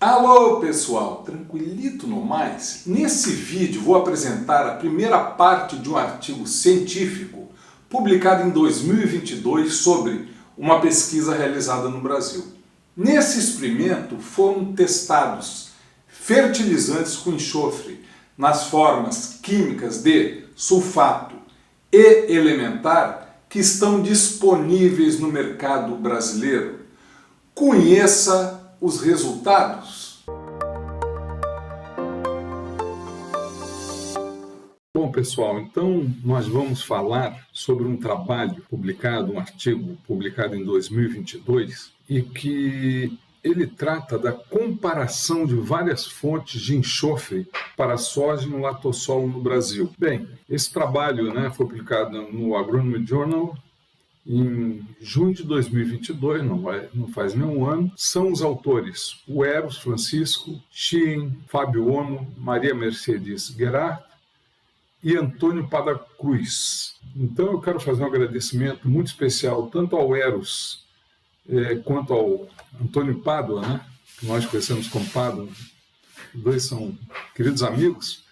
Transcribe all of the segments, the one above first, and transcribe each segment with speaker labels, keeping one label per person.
Speaker 1: Alô pessoal, tranquilito no mais? Nesse vídeo vou apresentar a primeira parte de um artigo científico publicado em 2022 sobre uma pesquisa realizada no Brasil. Nesse experimento foram testados fertilizantes com enxofre nas formas químicas de sulfato e elementar que estão disponíveis no mercado brasileiro. Conheça os resultados.
Speaker 2: Bom, pessoal, então nós vamos falar sobre um trabalho publicado, um artigo publicado em 2022 e que ele trata da comparação de várias fontes de enxofre para soja no latossolo no Brasil. Bem, esse trabalho foi publicado no Agronomy Journal em junho de 2022, não faz nenhum ano. São os autores o Eros Francisco, Chien, Fábio Ono, Maria Mercedes Gerard e Antônio Padacruz. Então eu quero fazer um agradecimento muito especial tanto ao Eros quanto ao Antônio Pádua, que nós conhecemos como Pádua, os dois são queridos amigos,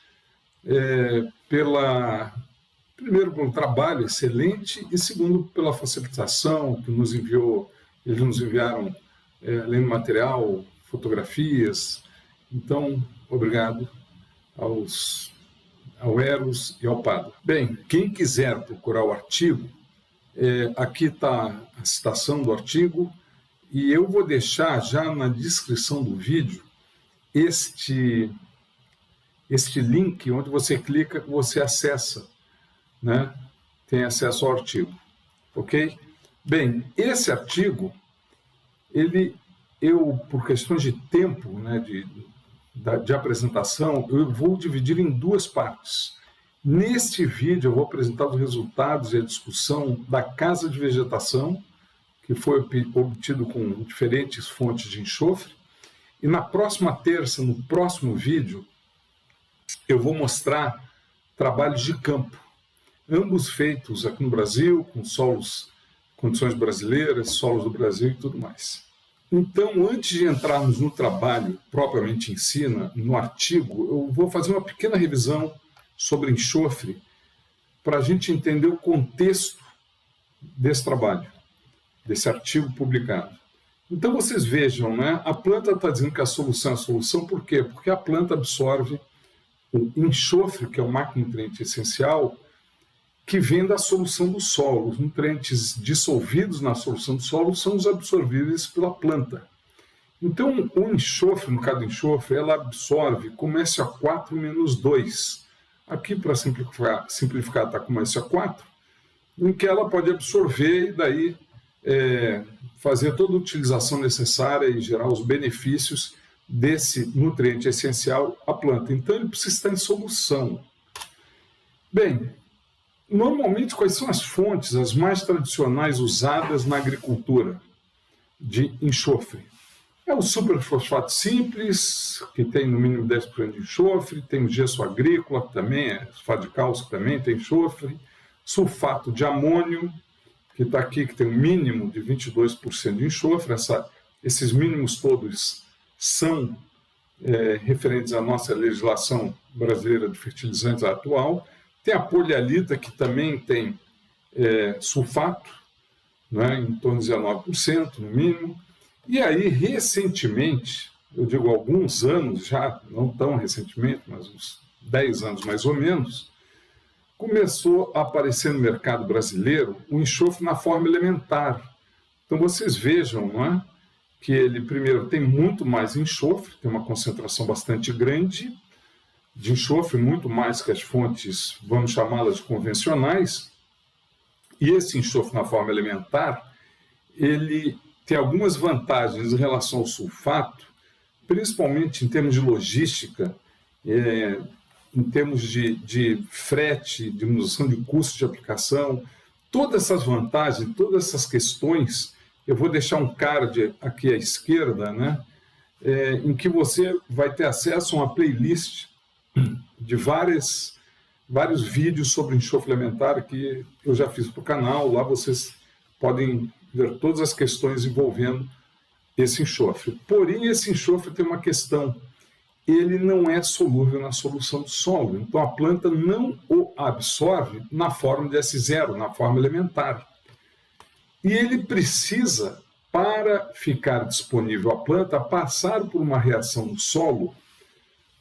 Speaker 2: primeiro pelo trabalho excelente e segundo pela facilitação que eles nos enviaram além do material, fotografias. Então, obrigado ao Eros e ao Pádua. Bem, quem quiser procurar o artigo, aqui está a citação do artigo e eu vou deixar já na descrição do vídeo este link onde você clica, você acessa, tem acesso ao artigo, ok? Bem, esse artigo, eu por questões de tempo, de apresentação, eu vou dividir em duas partes. Neste vídeo eu vou apresentar os resultados e a discussão da casa de vegetação, que foi obtido com diferentes fontes de enxofre, e na próxima terça, no próximo vídeo, eu vou mostrar trabalhos de campo, ambos feitos aqui no Brasil, com solos, condições brasileiras, solos do Brasil e tudo mais. Então, antes de entrarmos no trabalho propriamente em si, no artigo, eu vou fazer uma pequena revisão sobre enxofre para a gente entender o contexto desse trabalho, desse artigo publicado. Então, vocês vejam, a planta está dizendo que a solução é a solução, por quê? Porque a planta absorve o enxofre, que é o macronutriente essencial, que vem da solução do solo. Os nutrientes dissolvidos na solução do solo são os absorvíveis pela planta. Então, o enxofre, no caso do enxofre, ela absorve com SO4-2. Aqui, para simplificar, está com SO4, em que ela pode absorver e daí fazer toda a utilização necessária e gerar os benefícios desse nutriente essencial à planta. Então, ele precisa estar em solução. Bem, normalmente, quais são as fontes, as mais tradicionais usadas na agricultura de enxofre? É o superfosfato simples, que tem no mínimo 10% de enxofre, tem o gesso agrícola, que também sulfato de cálcio, que também tem enxofre, sulfato de amônio, que está aqui, que tem um mínimo de 22% de enxofre. Esses mínimos todos são referentes à nossa legislação brasileira de fertilizantes atual. Tem a polialita, que também tem sulfato, em torno de 19%, no mínimo. E aí, recentemente, eu digo alguns anos já, não tão recentemente, mas uns 10 anos mais ou menos, começou a aparecer no mercado brasileiro o enxofre na forma elementar. Então, vocês vejam que ele, primeiro, tem muito mais enxofre, tem uma concentração bastante grande de enxofre, muito mais que as fontes, vamos chamá-las de convencionais. E esse enxofre na forma elementar, ele tem algumas vantagens em relação ao sulfato, principalmente em termos de logística, em termos de frete, diminuição de custo de aplicação. Todas essas vantagens, todas essas questões, eu vou deixar um card aqui à esquerda, em que você vai ter acesso a uma playlist de vários vídeos sobre enxofre elementar que eu já fiz para o canal. Lá vocês podem ver todas as questões envolvendo esse enxofre. Porém, esse enxofre tem uma questão. Ele não é solúvel na solução do solo. Então, a planta não o absorve na forma de S0, na forma elementar. E ele precisa, para ficar disponível à planta, passar por uma reação no solo,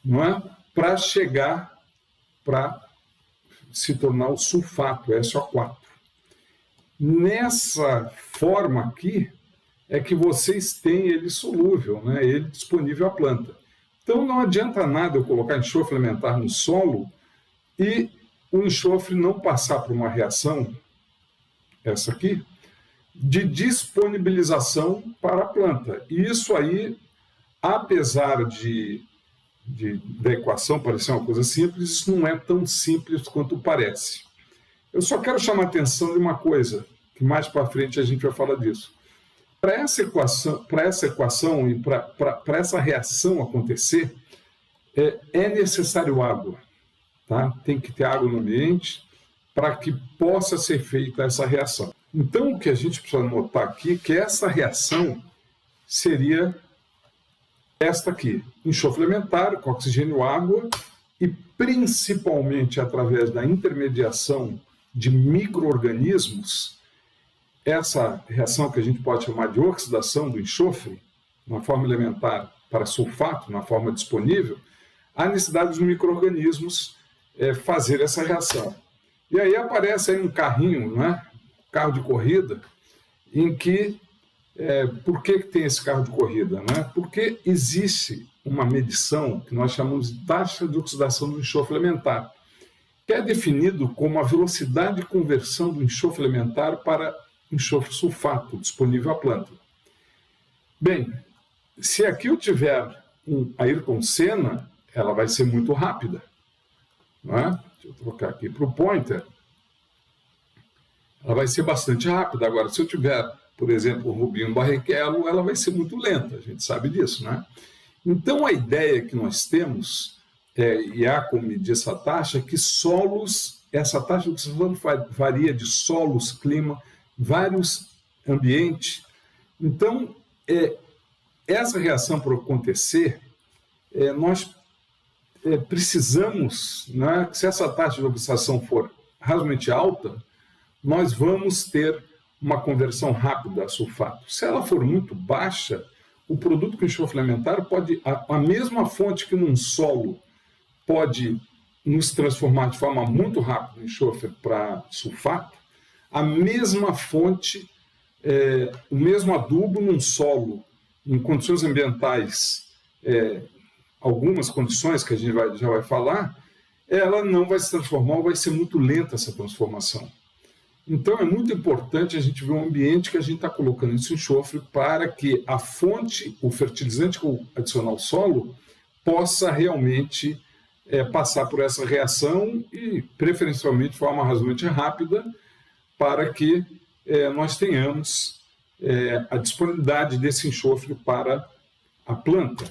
Speaker 2: não é? Para chegar para se tornar o sulfato, SO4. Nessa forma aqui é que vocês têm ele solúvel, né? Ele disponível à planta. Então não adianta nada eu colocar enxofre elementar no solo e o enxofre não passar por uma reação, essa aqui, de disponibilização para a planta. E isso aí, apesar da equação parecer uma coisa simples, isso não é tão simples quanto parece. Eu só quero chamar a atenção de uma coisa, que mais para frente a gente vai falar disso. Para essa equação e para essa reação acontecer, é necessário água. Tá? Tem que ter água no ambiente para que possa ser feita essa reação. Então, o que a gente precisa notar aqui é que essa reação seria esta aqui, enxofre elementar com oxigênio e água, e principalmente através da intermediação de micro-organismos, essa reação que a gente pode chamar de oxidação do enxofre, na forma elementar para sulfato, na forma disponível, há necessidade dos micro-organismos fazer essa reação. E aí aparece aí um carrinho, né? Carro de corrida, em que por que tem esse carro de corrida? Né? Porque existe uma medição que nós chamamos de taxa de oxidação do enxofre elementar, que é definido como a velocidade de conversão do enxofre elementar para enxofre sulfato disponível à planta. Bem, se aqui eu tiver um Ayrton Senna, ela vai ser muito rápida. Né? Deixa eu trocar aqui para o pointer. Ela vai ser bastante rápida. Agora, se eu tiver, por exemplo, o Rubinho Barrichello, ela vai ser muito lenta, a gente sabe disso, né? Então, a ideia que nós temos, e há como medir essa taxa, é que solos, essa taxa de oxidação varia de solos, clima, vários ambientes. Então, essa reação para acontecer, nós precisamos, né, que se essa taxa de oxidação for razoavelmente alta, nós vamos ter uma conversão rápida a sulfato. Se ela for muito baixa, o produto com enxofre elementar pode, a mesma fonte que num solo pode nos transformar de forma muito rápida em enxofre para sulfato, a mesma fonte, o mesmo adubo num solo, em condições ambientais, algumas condições que a gente já vai falar, ela não vai se transformar ou vai ser muito lenta essa transformação. Então, é muito importante a gente ver o ambiente que a gente está colocando esse enxofre para que a fonte, o fertilizante que eu adicionar ao solo, possa realmente passar por essa reação e, preferencialmente, de forma razoavelmente rápida, para que nós tenhamos a disponibilidade desse enxofre para a planta.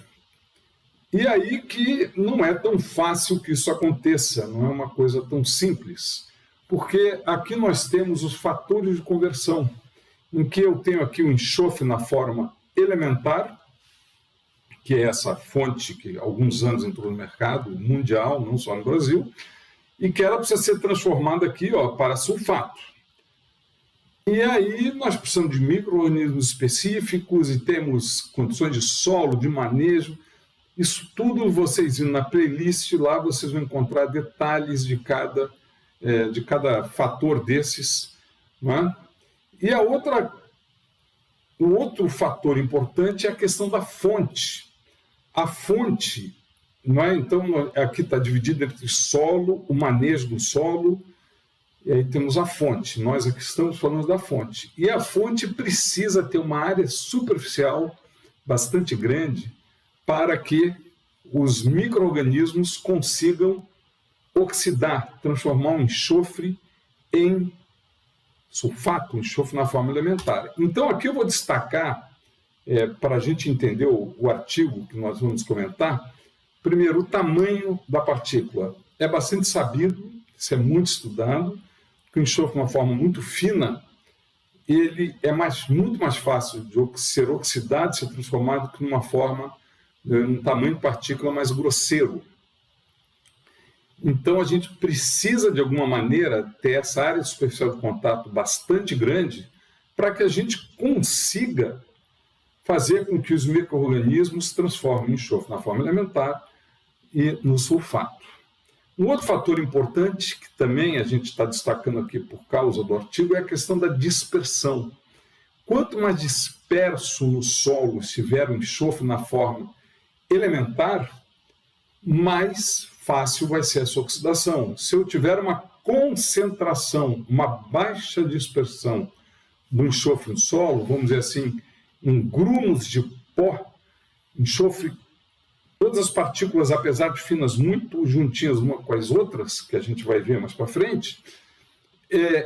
Speaker 2: E aí que não é tão fácil que isso aconteça, não é uma coisa tão simples. Porque aqui nós temos os fatores de conversão, em que eu tenho aqui o enxofre na forma elementar, que é essa fonte que há alguns anos entrou no mercado mundial, não só no Brasil, e que ela precisa ser transformada aqui para sulfato. E aí nós precisamos de micro-organismos específicos e temos condições de solo, de manejo. Isso tudo vocês indo na playlist, lá vocês vão encontrar detalhes de cada fator desses. Não é? E o outro fator importante é a questão da fonte. A fonte, não é? Então, aqui está dividido entre solo, o manejo do solo, e aí temos a fonte. Nós aqui estamos falando da fonte. E a fonte precisa ter uma área superficial bastante grande para que os micro-organismos consigam oxidar, transformar o enxofre em sulfato, enxofre na forma elementar. Então, aqui eu vou destacar, para a gente entender o artigo que nós vamos comentar, primeiro, o tamanho da partícula. É bastante sabido, isso é muito estudado, que o enxofre, de uma forma muito fina, ele é muito mais fácil de ser oxidado, ser transformado que numa forma, num tamanho de partícula mais grosseiro. Então, a gente precisa, de alguma maneira, ter essa área superficial de contato bastante grande para que a gente consiga fazer com que os micro-organismos transformem o enxofre na forma elementar e no sulfato. Um outro fator importante, que também a gente está destacando aqui por causa do artigo, é a questão da dispersão. Quanto mais disperso no solo estiver o enxofre na forma elementar, mais fácil vai ser essa oxidação. Se eu tiver uma concentração, uma baixa dispersão do enxofre no solo, vamos dizer assim, em grumos de pó, enxofre, todas as partículas, apesar de finas, muito juntinhas umas com as outras, que a gente vai ver mais para frente,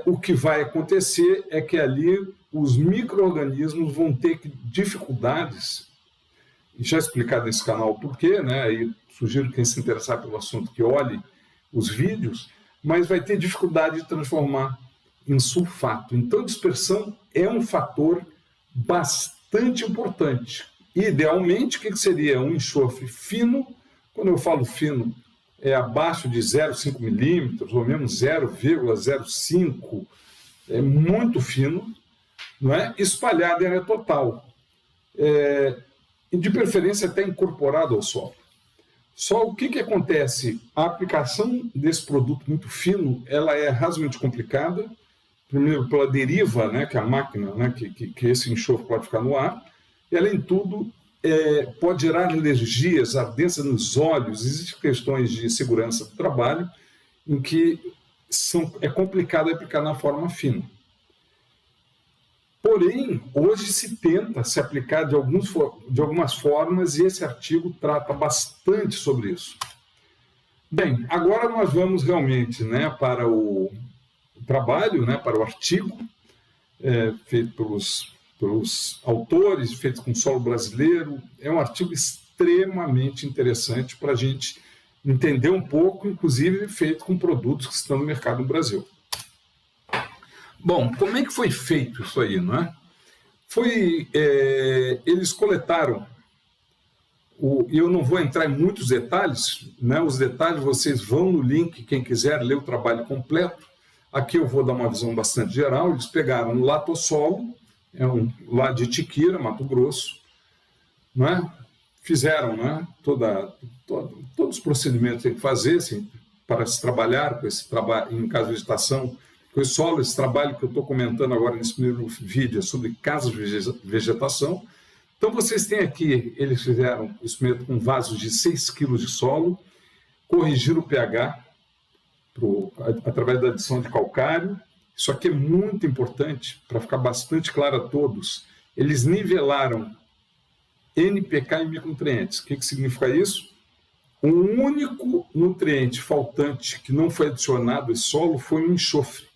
Speaker 2: o que vai acontecer é que ali os micro-organismos vão ter dificuldades, já explicado nesse canal o porquê, né? E sugiro quem se interessar pelo assunto que olhe os vídeos, mas vai ter dificuldade de transformar em sulfato. Então, dispersão é um fator bastante importante. Idealmente, o que seria um enxofre fino? Quando eu falo fino, é abaixo de 0,5 milímetros, ou mesmo 0,05, é muito fino, não é? Espalhado em área total. E de preferência até incorporado ao solo. Só o que acontece? A aplicação desse produto muito fino, ela é razoavelmente complicada, primeiro pela deriva, né, que a máquina, né, que esse enxofre pode ficar no ar, e além de tudo, pode gerar alergias, ardência nos olhos, existem questões de segurança do trabalho, em que é complicado aplicar na forma fina. Porém, hoje se tenta se aplicar de algumas formas e esse artigo trata bastante sobre isso. Bem, agora nós vamos realmente, né, para o trabalho, né, para o artigo feito pelos autores, feito com solo brasileiro. É um artigo extremamente interessante para a gente entender um pouco, inclusive feito com produtos que estão no mercado no Brasil. Bom, como é que foi feito isso aí, não é? Eles coletaram, eu não vou entrar em muitos detalhes, né? Os detalhes vocês vão no link, quem quiser ler o trabalho completo. Aqui eu vou dar uma visão bastante geral. Eles pegaram um latossolo, lá de Tiquira, Mato Grosso, não é? Fizeram, né, todos os procedimentos que tem que fazer assim, para se trabalhar com esse trabalho, em caso de vegetação, com esse solo. Esse trabalho que eu estou comentando agora nesse primeiro vídeo é sobre casas de vegetação. Então vocês têm aqui, eles fizeram o experimento com vasos de 6 kg de solo, corrigiram o pH através da adição de calcário. Isso aqui é muito importante para ficar bastante claro a todos. Eles nivelaram NPK e micronutrientes. O que significa isso? Um único nutriente faltante que não foi adicionado ao solo foi o enxofre.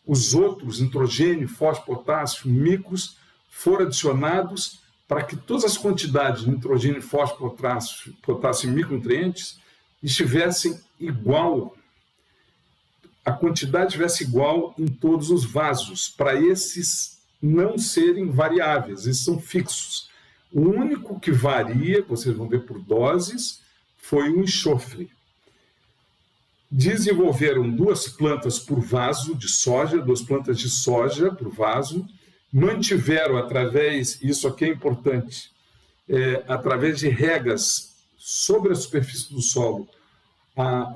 Speaker 2: Os outros, nitrogênio, fósforo, potássio, micros, foram adicionados para que todas as quantidades de nitrogênio, fósforo, potássio e micronutrientes estivessem igual. A quantidade estivesse igual em todos os vasos, para esses não serem variáveis, esses são fixos. O único que varia, vocês vão ver por doses, foi o enxofre. Desenvolveram 2 plantas por vaso de soja, 2 plantas de soja por vaso, mantiveram através, isso aqui é importante, através de regas sobre a superfície do solo,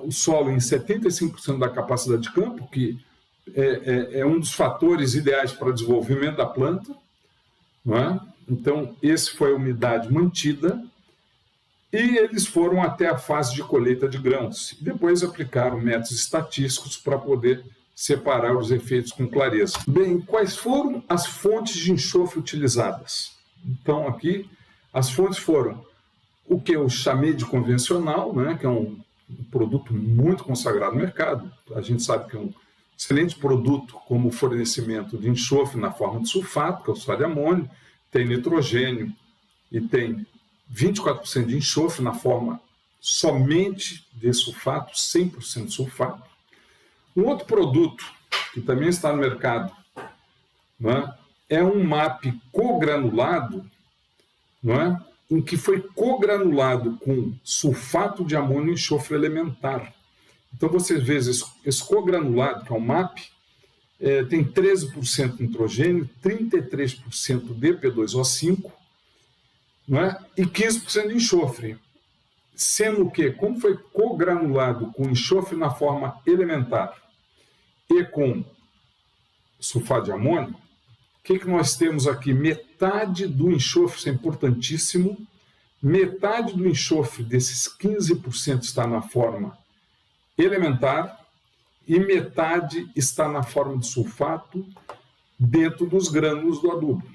Speaker 2: o solo em 75% da capacidade de campo, que é um dos fatores ideais para o desenvolvimento da planta, não é? Então, esse foi a umidade mantida, e eles foram até a fase de colheita de grãos. Depois aplicaram métodos estatísticos para poder separar os efeitos com clareza. Bem, quais foram as fontes de enxofre utilizadas? Então, aqui, as fontes foram o que eu chamei de convencional, né, que é um produto muito consagrado no mercado. A gente sabe que é um excelente produto como fornecimento de enxofre na forma de sulfato, que é o sulfato de amônio, tem nitrogênio e tem 24% de enxofre na forma somente de sulfato, 100% de sulfato. Um outro produto que também está no mercado, né, é um MAP cogranulado, não é? Em que foi cogranulado com sulfato de amônio e enxofre elementar. Então, vocês veem esse cogranulado, que é um MAP, tem 13% de nitrogênio, 33% de P2O5, não é? E 15% de enxofre. Sendo que, como foi cogranulado com enxofre na forma elementar e com sulfato de amônio, o que nós temos aqui? Metade do enxofre, isso é importantíssimo, metade do enxofre desses 15% está na forma elementar e metade está na forma de sulfato dentro dos grânulos do adubo,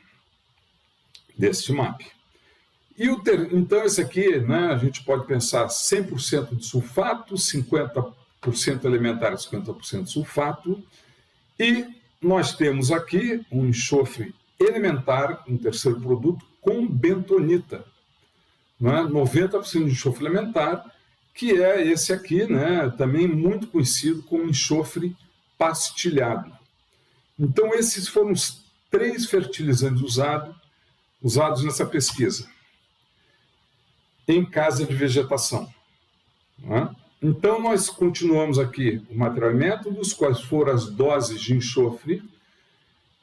Speaker 2: deste MAP. Então, esse aqui, né, a gente pode pensar 100% de sulfato, 50% elementar e 50% de sulfato, e nós temos aqui um enxofre elementar, um terceiro produto, com bentonita, né, 90% de enxofre elementar, que é esse aqui, né, também muito conhecido como enxofre pastilhado. Então, esses foram os 3 fertilizantes usados nessa pesquisa em casa de vegetação. Né? Então, nós continuamos aqui o material e métodos, quais foram as doses de enxofre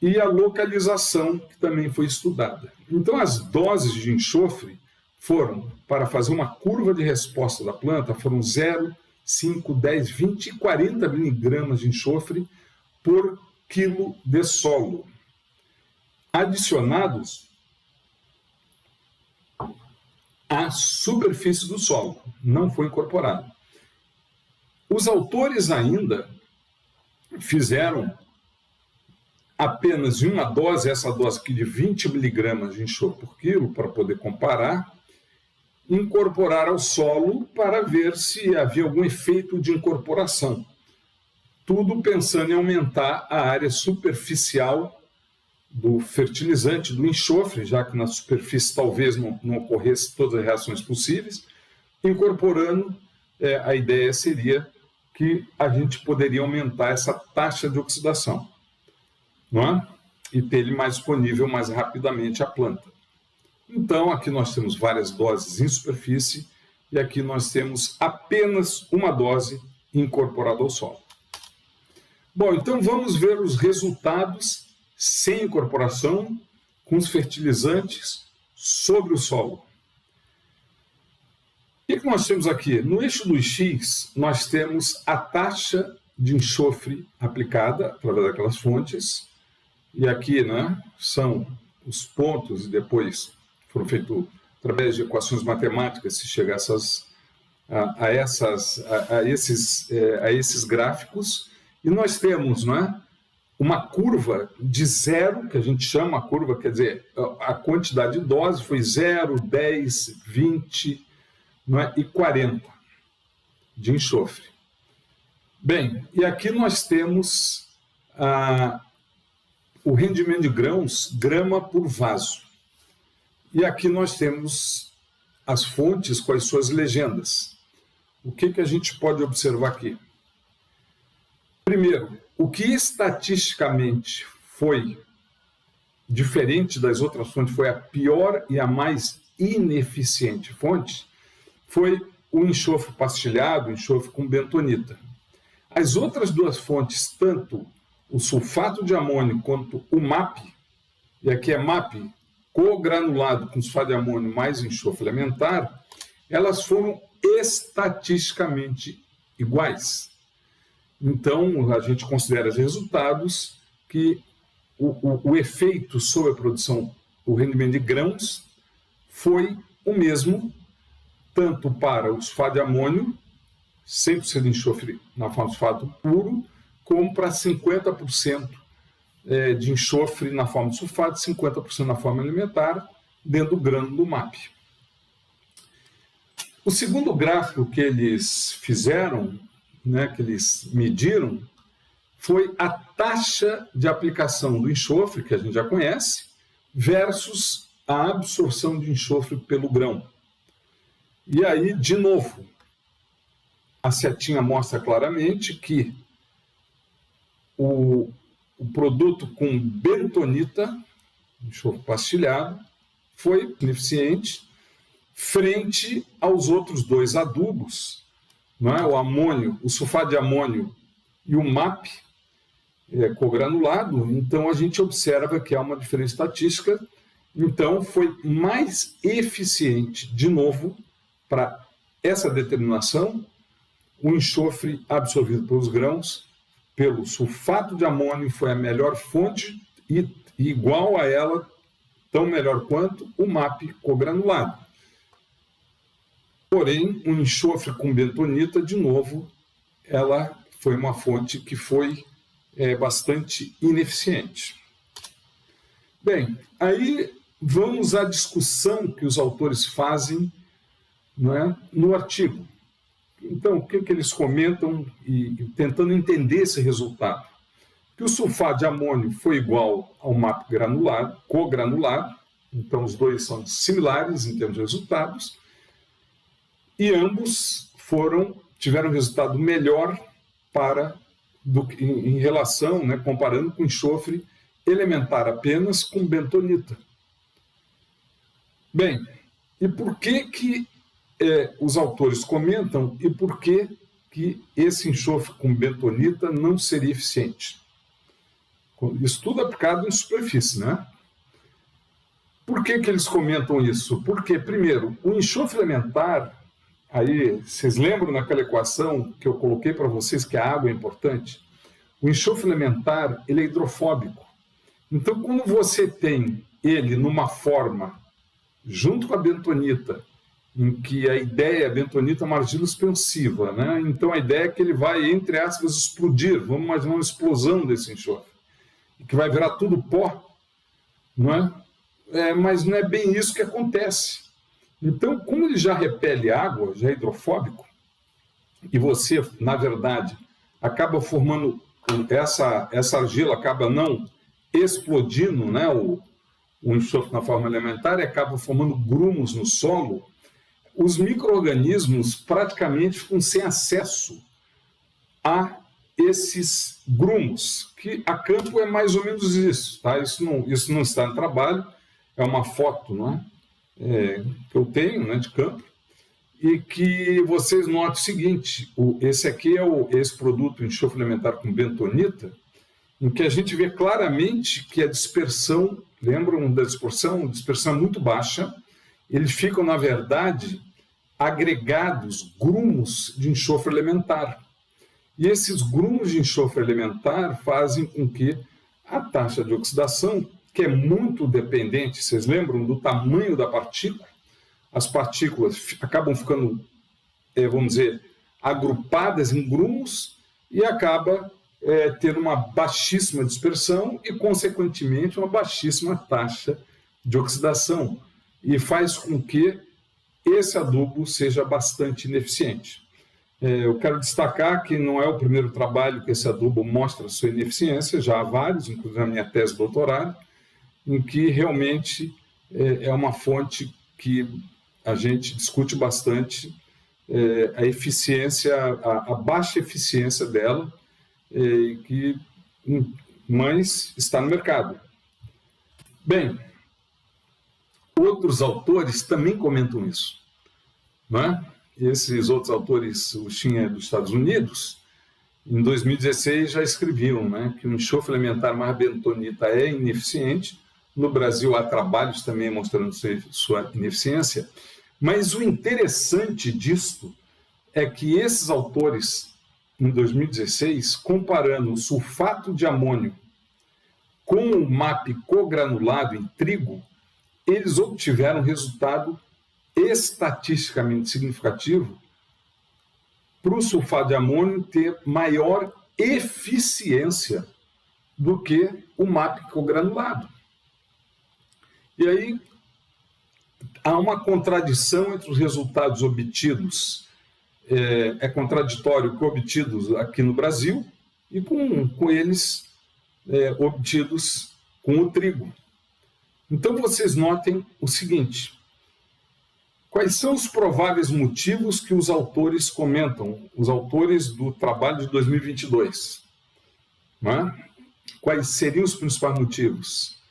Speaker 2: e a localização, que também foi estudada. Então, as doses de enxofre foram, para fazer uma curva de resposta da planta, foram 0, 5, 10, 20 e 40 miligramas de enxofre por quilo de solo, adicionados à superfície do solo, não foi incorporado. Os autores ainda fizeram apenas uma dose, essa dose aqui de 20 miligramas de enxofre por quilo, para poder comparar, incorporar ao solo para ver se havia algum efeito de incorporação. Tudo pensando em aumentar a área superficial do fertilizante, do enxofre, já que na superfície talvez não ocorresse todas as reações possíveis, incorporando, a ideia seria que a gente poderia aumentar essa taxa de oxidação, não é? E ter ele mais disponível mais rapidamente à planta. Então, aqui nós temos várias doses em superfície e aqui nós temos apenas uma dose incorporada ao solo. Bom, então vamos ver os resultados sem incorporação com os fertilizantes sobre o solo. O que nós temos aqui? No eixo do X, nós temos a taxa de enxofre aplicada através daquelas fontes, e aqui, né, são os pontos, e depois foram feitos através de equações matemáticas, se chega a esses gráficos, e nós temos, não é, uma curva de 0, que a gente chama a curva, quer dizer, a quantidade de dose foi 0, 10, 20, não é, e 40 de enxofre. Bem, e aqui nós temos o rendimento de grãos, grama por vaso. E aqui nós temos as fontes com as suas legendas. O que a gente pode observar aqui? Primeiro, o que estatisticamente foi diferente das outras fontes, foi a pior e a mais ineficiente fonte, foi o enxofre pastilhado, o enxofre com bentonita. As outras 2 fontes, tanto o sulfato de amônio quanto o MAP, e aqui é MAP cogranulado com sulfato de amônio mais enxofre elementar, elas foram estatisticamente iguais. Então, a gente considera os resultados que o efeito sobre a produção, o rendimento de grãos, foi o mesmo, tanto para o sulfato de amônio, 100% de enxofre na forma de sulfato puro, como para 50% de enxofre na forma de sulfato, 50% na forma elementar, dentro do grânulo do MAP. O segundo gráfico que eles fizeram, né, que eles mediram, foi a taxa de aplicação do enxofre, que a gente já conhece, versus a absorção de enxofre pelo grão. E aí, de novo, a setinha mostra claramente que o produto com bentonita enxofre pastilhado, foi ineficiente frente aos outros dois adubos, não é? O amônio, o sulfato de amônio e o MAP cogranulado. Então a gente observa que há uma diferença estatística. Então foi mais eficiente, de novo, para essa determinação, o enxofre absorvido pelos grãos, pelo sulfato de amônio, foi a melhor fonte e igual a ela, tão melhor quanto, o MAP cogranulado. Porém, o enxofre com bentonita, de novo, ela foi uma fonte que foi bastante ineficiente. Bem, aí vamos à discussão que os autores fazem, não é, no artigo. Então, o que eles comentam e tentando entender esse resultado? Que o sulfato de amônio foi igual ao MAP granulado, cogranulado, então os dois são similares em termos de resultados, e ambos tiveram resultado melhor em relação, né, comparando com enxofre elementar apenas com bentonita. Bem, e por que os autores comentam e por que esse enxofre com bentonita não seria eficiente? Isso tudo aplicado em superfície, né? Por que eles comentam isso? Porque, primeiro, o enxofre elementar, aí, vocês lembram naquela equação que eu coloquei para vocês que a água é importante? O enxofre elementar, ele é hidrofóbico. Então, quando você tem ele numa forma, junto com a bentonita, em que a ideia, a bentonita é uma argila expansiva, né? Então a ideia é que ele vai, entre aspas, explodir, vamos imaginar uma explosão desse enxofre, que vai virar tudo pó, não é? Mas não é bem isso que acontece. Então, como ele já repele água, já é hidrofóbico, e você, na verdade, acaba formando, essa argila acaba não explodindo, né, o enxofre na forma elementar, e acaba formando grumos no solo, os micro-organismos praticamente ficam sem acesso a esses grumos, que a campo é mais ou menos isso, tá? Isso não está no trabalho, é uma foto, não é? Que eu tenho, né, de campo, e que vocês notem o seguinte, esse aqui é esse produto enxofre elementar com bentonita, em que a gente vê claramente que a dispersão, lembram da dispersão? A dispersão é muito baixa, eles ficam, na verdade, agregados, grumos de enxofre elementar. E esses grumos de enxofre elementar fazem com que a taxa de oxidação, que é muito dependente, vocês lembram, do tamanho da partícula, as partículas acabam ficando, vamos dizer, agrupadas em grumos e acaba tendo uma baixíssima dispersão e, consequentemente, uma baixíssima taxa de oxidação. E faz com que esse adubo seja bastante ineficiente. Eu quero destacar que não é o primeiro trabalho que esse adubo mostra sua ineficiência, já há vários, inclusive na minha tese de doutorado, em que realmente é uma fonte que a gente discute bastante, a eficiência, a baixa eficiência dela, mas está no mercado. Bem, outros autores também comentam isso, não é? Esses outros autores, o Shin é dos Estados Unidos, em 2016 já escreviam, né, que o enxofre elementar mais bentonita é ineficiente. No Brasil há trabalhos também mostrando sua ineficiência, mas o interessante disto é que esses autores, em 2016, comparando o sulfato de amônio com o MAP cogranulado em trigo, eles obtiveram resultado estatisticamente significativo para o sulfato de amônio ter maior eficiência do que o MAP cogranulado. E aí há uma contradição entre os resultados obtidos, é contraditório com obtidos aqui no Brasil e com eles obtidos com o trigo. Então vocês notem o seguinte: quais são os prováveis motivos que os autores comentam, os autores do trabalho de 2022? Não é? Quais seriam os principais motivos?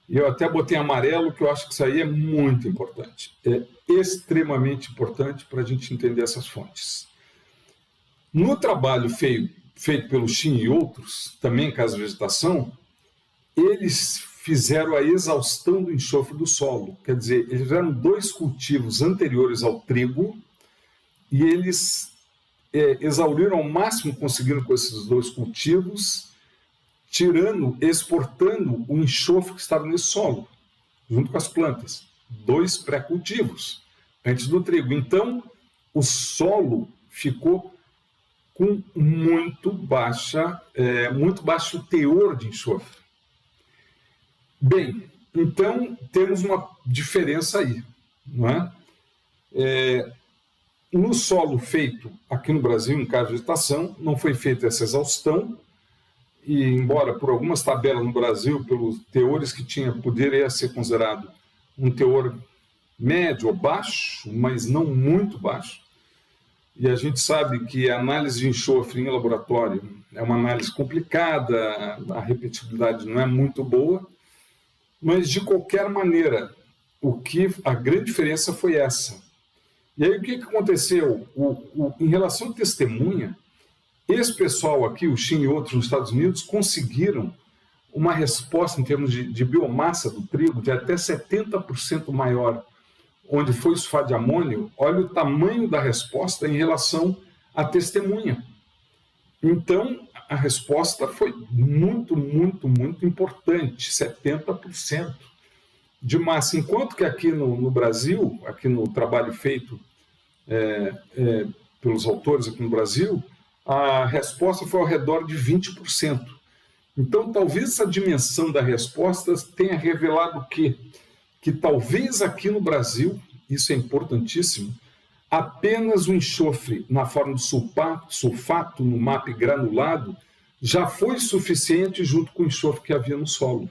Speaker 2: E eu até botei amarelo, que eu acho que isso aí é muito importante. É extremamente importante para a gente entender essas fontes. No trabalho feito pelo Shin e outros, também em casa de vegetação, eles fizeram a exaustão do enxofre do solo. Quer dizer, eles fizeram 2 cultivos anteriores ao trigo e eles exauriram ao máximo que conseguiram com esses 2 cultivos, exportando o enxofre que estava nesse solo, junto com as plantas. 2 pré-cultivos antes do trigo. Então, o solo ficou com muito baixo teor de enxofre. Bem, então temos uma diferença aí, não é? No solo feito aqui no Brasil, em casa de vegetação, não foi feita essa exaustão, e embora por algumas tabelas no Brasil, pelos teores que tinha, poderia ser considerado um teor médio ou baixo, mas não muito baixo. E a gente sabe que a análise de enxofre em laboratório é uma análise complicada, a repetibilidade não é muito boa, mas de qualquer maneira, a grande diferença foi essa. E aí o que aconteceu? Em relação à testemunha, esse pessoal aqui, o Shin e outros nos Estados Unidos, conseguiram uma resposta em termos de biomassa do trigo de até 70% maior, onde foi o sulfato de amônio. Olha o tamanho da resposta em relação à testemunha. Então, a resposta foi muito, muito, muito importante, 70% de massa. Enquanto que aqui no Brasil, aqui no trabalho feito pelos autores aqui no Brasil, a resposta foi ao redor de 20%. Então, talvez essa dimensão da resposta tenha revelado que talvez aqui no Brasil, isso é importantíssimo, apenas o enxofre na forma de sulfato no MAP granulado já foi suficiente junto com o enxofre que havia no solo.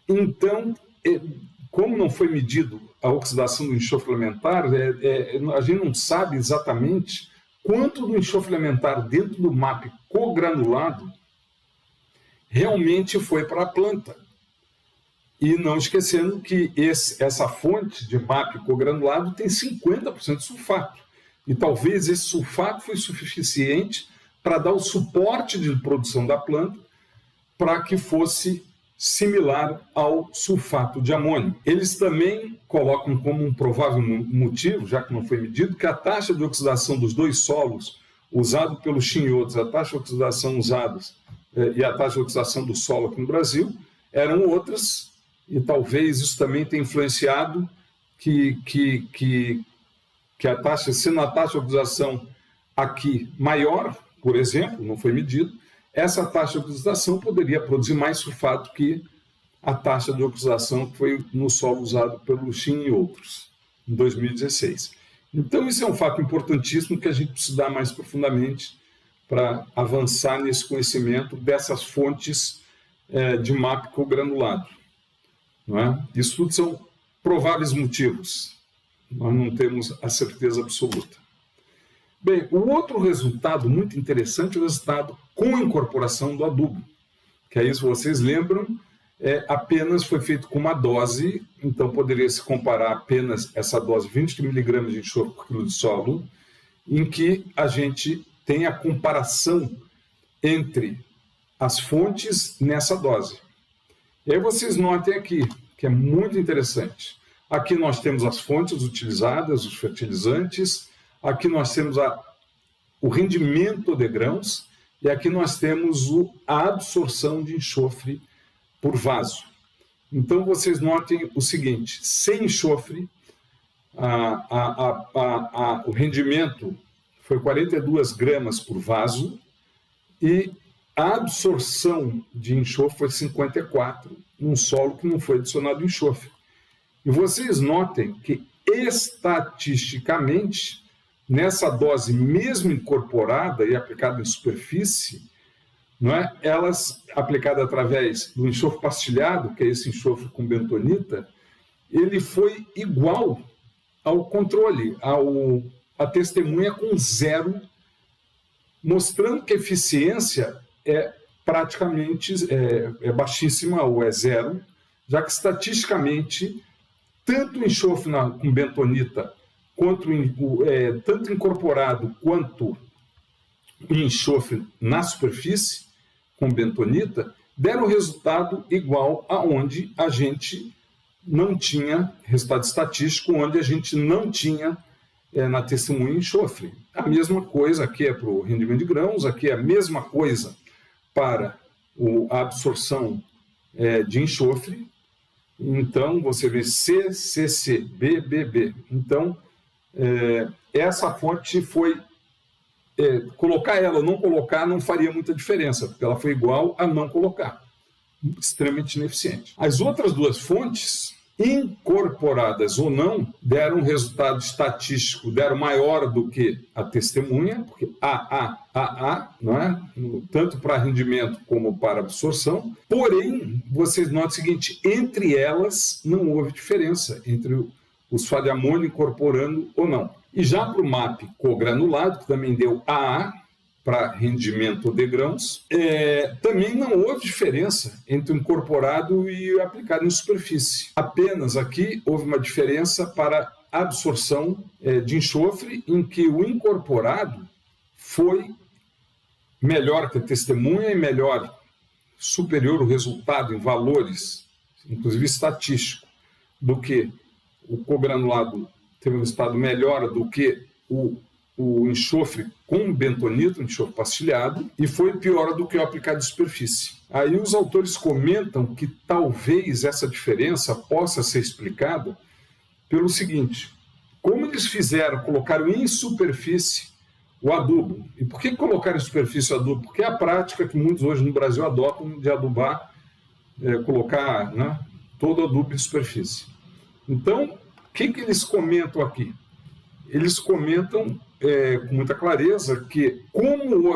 Speaker 2: Então, como não foi medido a oxidação do enxofre elementar, a gente não sabe exatamente quanto do enxofre elementar dentro do MAP cogranulado realmente foi para a planta. E não esquecendo que essa fonte de MAP cogranulado tem 50% de sulfato. E talvez esse sulfato foi suficiente para dar o suporte de produção da planta para que fosse similar ao sulfato de amônio. Eles também colocam como um provável motivo, já que não foi medido, que a taxa de oxidação dos 2 solos usado pelo Shin e outros, a taxa de oxidação usadas e a taxa de oxidação do solo aqui no Brasil eram outras, e talvez isso também tenha influenciado que a taxa, sendo a taxa de oxidação aqui maior, por exemplo, não foi medido, essa taxa de oxidação poderia produzir mais sulfato que a taxa de oxidação que foi no solo usado pelo Shin e outros, em 2016. Então, isso é um fato importantíssimo que a gente precisa estudar mais profundamente para avançar nesse conhecimento dessas fontes de MAP cogranulado. Não é? Isso tudo são prováveis motivos, nós não temos a certeza absoluta. Bem, o outro resultado muito interessante é o resultado com a incorporação do adubo, que aí, se vocês lembram, apenas foi feito com uma dose, então poderia se comparar apenas essa dose, 20 mg de enxofre por quilo de solo, em que a gente tem a comparação entre as fontes nessa dose. E aí vocês notem aqui, que é muito interessante. Aqui nós temos as fontes utilizadas, os fertilizantes, aqui nós temos o rendimento de grãos, e aqui nós temos a absorção de enxofre por vaso. Então, vocês notem o seguinte, sem enxofre, o rendimento foi 42 gramas por vaso, e a absorção de enxofre foi 54, num solo que não foi adicionado enxofre. E vocês notem que, estatisticamente, nessa dose mesmo incorporada e aplicada em superfície, não é? Elas, aplicada através do enxofre pastilhado, que é esse enxofre com bentonita, ele foi igual ao controle, a testemunha com 0, mostrando que a eficiência é praticamente baixíssima, ou é 0, já que estatisticamente, tanto o enxofre com bentonita, tanto incorporado quanto o enxofre na superfície, com bentonita, deram resultado igual aonde a gente não tinha, resultado estatístico, onde a gente não tinha na testemunha enxofre. A mesma coisa aqui é para o rendimento de grãos, aqui é a mesma coisa para a absorção de enxofre. Então, você vê C, C, C, B, B, B. Então, essa fonte foi... colocar ela ou não colocar não faria muita diferença, porque ela foi igual a não colocar. Extremamente ineficiente. As outras duas fontes, incorporadas ou não, deram um resultado estatístico, deram maior do que a testemunha, porque AA, não é? Tanto para rendimento como para absorção. Porém, vocês notam o seguinte, entre elas não houve diferença entre o sulfato de amônio incorporando ou não. E já para o MAP cogranulado, que também deu AA, para rendimento de grãos, também não houve diferença entre o incorporado e o aplicado em superfície. Apenas aqui houve uma diferença para absorção de enxofre, em que o incorporado foi melhor que a testemunha e superior o resultado em valores, inclusive estatístico, do que o cogranulado teve um resultado melhor do que o enxofre com bentonita, o enxofre pastilhado, e foi pior do que o aplicado de superfície. Aí os autores comentam que talvez essa diferença possa ser explicada pelo seguinte: como eles colocaram em superfície o adubo. E por que colocaram em superfície o adubo? Porque é a prática que muitos hoje no Brasil adotam de adubar, colocar, né, todo adubo em superfície. Então, o que eles comentam aqui? Eles comentam com muita clareza que, como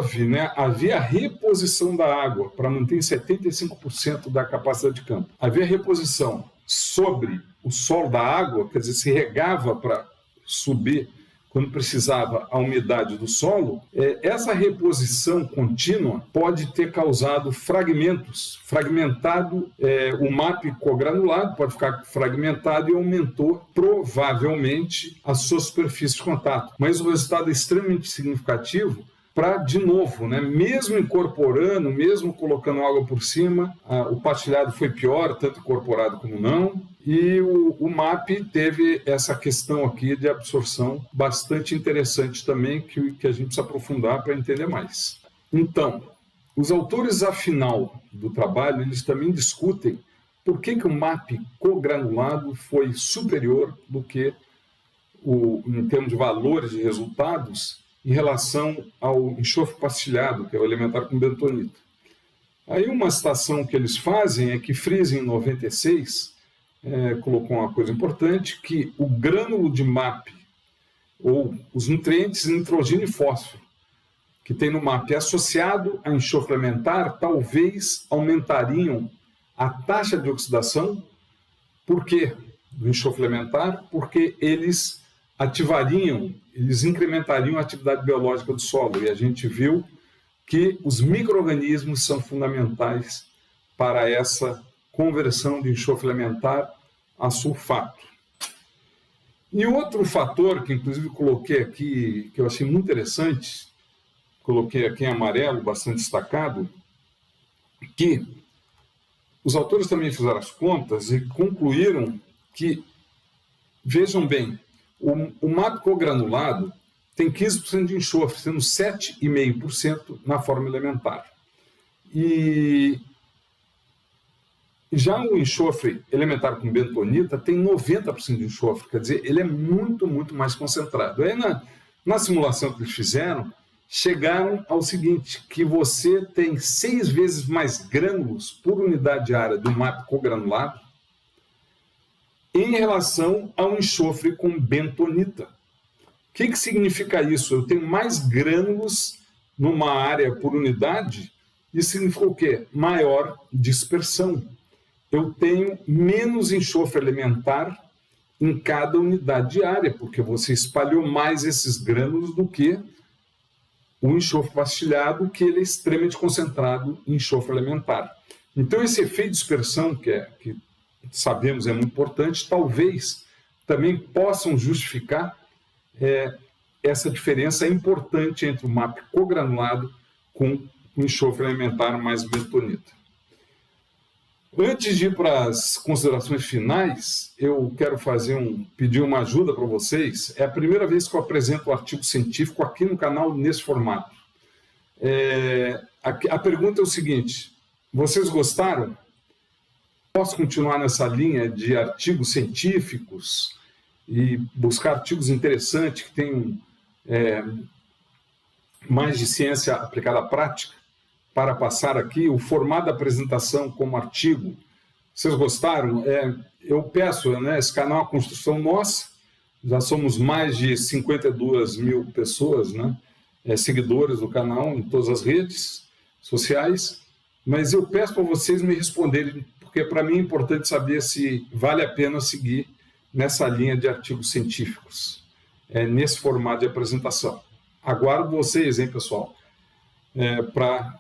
Speaker 2: havia reposição da água para manter em 75% da capacidade de campo, havia reposição sobre o solo da água, quer dizer, se regava para subir quando precisava a umidade do solo, essa reposição contínua pode ter causado fragmentado o MAP cogranulado, pode ficar fragmentado e aumentou provavelmente a sua superfície de contato. Mas o resultado é extremamente significativo para, de novo, mesmo incorporando, mesmo colocando água por cima, o pastilhado foi pior, tanto incorporado como não, e o MAP teve essa questão aqui de absorção bastante interessante também, que a gente precisa aprofundar para entender mais. Então, os autores, afinal do trabalho, eles também discutem por que o MAP cogranulado foi superior do que, em termos de valores de resultados, em relação ao enxofre pastilhado, que é o elementar com bentonita. Aí uma citação que eles fazem é que Friesen, em 96, colocou uma coisa importante, que o grânulo de MAP, ou os nutrientes nitrogênio e fósforo, que tem no MAP associado a enxofre elementar, talvez aumentariam a taxa de oxidação. Por quê? Do enxofre elementar, porque eles eles incrementariam a atividade biológica do solo, e a gente viu que os micro-organismos são fundamentais para essa conversão de enxofre elementar a sulfato. E outro fator que inclusive coloquei aqui, que eu achei muito interessante, coloquei aqui em amarelo, bastante destacado, que os autores também fizeram as contas e concluíram que, vejam bem, o MAP cogranulado tem 15% de enxofre, sendo 7,5% na forma elementar. E já o enxofre elementar com bentonita tem 90% de enxofre, quer dizer, ele é muito, muito mais concentrado. Aí na simulação que eles fizeram, chegaram ao seguinte, que você tem 6 vezes mais grânulos por unidade de área do MAP cogranulado em relação ao enxofre com bentonita. O que significa isso? Eu tenho mais grânulos numa área por unidade, isso significa o quê? Maior dispersão. Eu tenho menos enxofre elementar em cada unidade de área, porque você espalhou mais esses grânulos do que o enxofre pastilhado, que ele é extremamente concentrado em enxofre elementar. Então, esse efeito de dispersão, que sabemos é muito importante, talvez também possam justificar essa diferença importante entre o MAP cogranulado com o enxofre elementar mais bentonita. Antes de ir para as considerações finais, eu quero pedir uma ajuda para vocês. É a primeira vez que eu apresento um artigo científico aqui no canal nesse formato. A pergunta é o seguinte: vocês gostaram? Posso continuar nessa linha de artigos científicos e buscar artigos interessantes que tenham mais de ciência aplicada à prática, para passar aqui o formato da apresentação como artigo? Vocês gostaram? Eu peço, esse canal é uma construção nossa, já somos mais de 52 mil pessoas, seguidores do canal em todas as redes sociais, mas eu peço para vocês me responderem, porque para mim é importante saber se vale a pena seguir nessa linha de artigos científicos, nesse formato de apresentação. Aguardo vocês, pessoal, para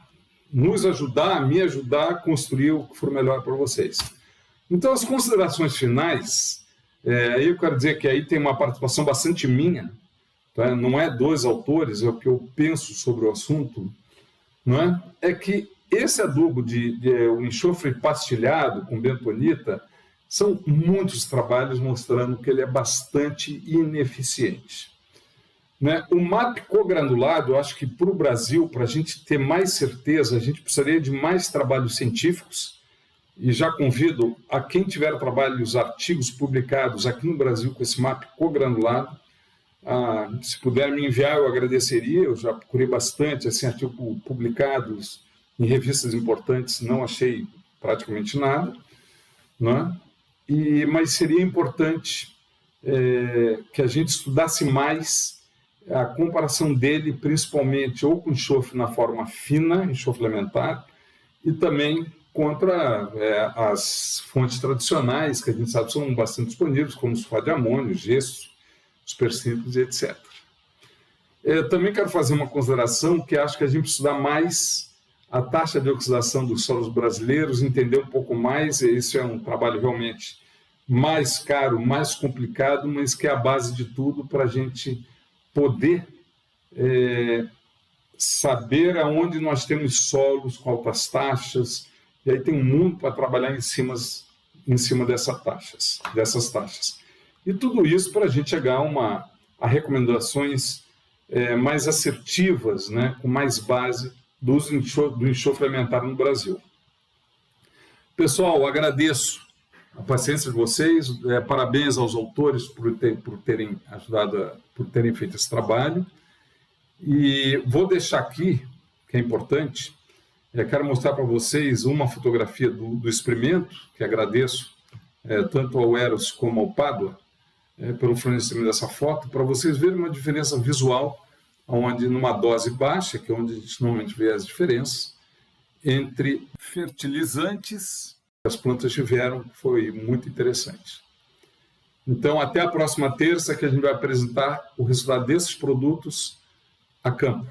Speaker 2: nos ajudar, me ajudar a construir o que for melhor para vocês. Então, as considerações finais, eu quero dizer que aí tem uma participação bastante minha, tá? Não é dos autores, é o que eu penso sobre o assunto, é que esse adubo o enxofre pastilhado com bentonita, são muitos trabalhos mostrando que ele é bastante ineficiente. O MAP cogranulado, eu acho que para o Brasil, para a gente ter mais certeza, a gente precisaria de mais trabalhos científicos, e já convido a quem tiver trabalhos, artigos publicados aqui no Brasil com esse MAP cogranulado, se puder me enviar, eu agradeceria. Eu já procurei bastante artigos publicados em revistas importantes, não achei praticamente nada, mas seria importante que a gente estudasse mais a comparação dele, principalmente ou com enxofre na forma fina, enxofre elementar, e também contra as fontes tradicionais, que a gente sabe são bastante disponíveis, como sulfato de amônio, gesso, supercíclicos, etc. Também quero fazer uma consideração que acho que a gente precisa mais a taxa de oxidação dos solos brasileiros, entender um pouco mais. Esse é um trabalho realmente mais caro, mais complicado, mas que é a base de tudo para a gente poder saber aonde nós temos solos com altas taxas, e aí tem um mundo para trabalhar em cima dessas taxas. E tudo isso para a gente chegar a recomendações mais assertivas, com mais base do uso do enxofre elementar no Brasil. Pessoal, agradeço a paciência de vocês, parabéns aos autores por terem ajudado, por terem feito esse trabalho. E vou deixar aqui, que é importante, quero mostrar para vocês uma fotografia do experimento, que agradeço tanto ao Eros como ao Pádua pelo fornecimento dessa foto, para vocês verem uma diferença visual, onde numa dose baixa, que é onde a gente normalmente vê as diferenças, entre fertilizantes que as plantas tiveram, foi muito interessante. Então, até a próxima terça, que a gente vai apresentar o resultado desses produtos a campo.